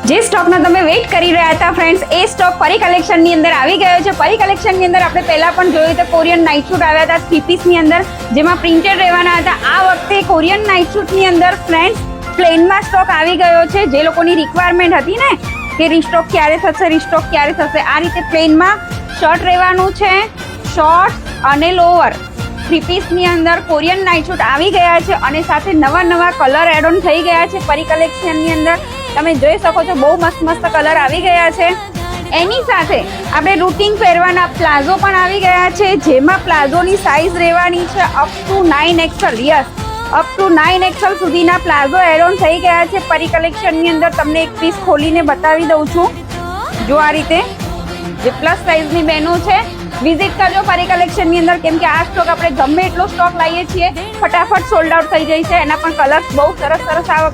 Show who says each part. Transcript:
Speaker 1: જે સ્ટોકનો તમે વેઇટ કરી રહ્યા હતા ફ્રેન્ડ્સ, એ સ્ટોક પરી કલેક્શનની અંદર આવી ગયો છે. પરી કલેક્શનની અંદર આપણે પહેલા પણ જોયું તો કોરિયન નાઇટ શૂટ આવ્યા હતા 3 પીસની અંદર, જેમાં પ્રિન્ટેડ રહેવાના હતા. આ વખતે કોરિયન નાઇટ શૂટની અંદર ફ્રેન્ડ્સ પ્લેનમાં સ્ટોક આવી ગયો છે. જે લોકોની રિક્વાયરમેન્ટ હતી ને કે રીસ્ટોક ક્યારે થશે, આ રીતે પ્લેનમાં શર્ટ રહેવાનું છે, શોર્ટ્સ અને લોવર 3 પીસની અંદર કોરિયન નાઇટ શૂટ આવી ગયા છે અને સાથે નવા કલર એડ ઓન થઈ ગયા છે. પરી કલેક્શનની અંદર તમે જોઈ શકો છો, બહુ મસ્ત કલર આવી ગયા છે. એની સાથે આપણે રૂટિન પહેરવાના પ્લાઝો પણ આવી ગયા છે, જેમાં પ્લાઝોની સાઇઝ રહેવાની છે up to 9XL. Yes, up to 9XL સુધીના પ્લાઝો એડ ઓન થઈ ગયા છે. પરી કલેક્શનની અંદર તમને એક પીસ ખોલીને બતાવી દઉં છું. જો આ રીતે જે પ્લસ સાઇઝની બહેનો છે, વિઝિટ કરજો પરી કલેક્શનની અંદર, કેમ કે આ સ્ટોક આપણે ગમે એટલો સ્ટોક લાવીએ છીએ ફટાફટ સોલ્ડ આઉટ થઈ જાય છે. એના પણ કલર્સ બહુ સરસ આ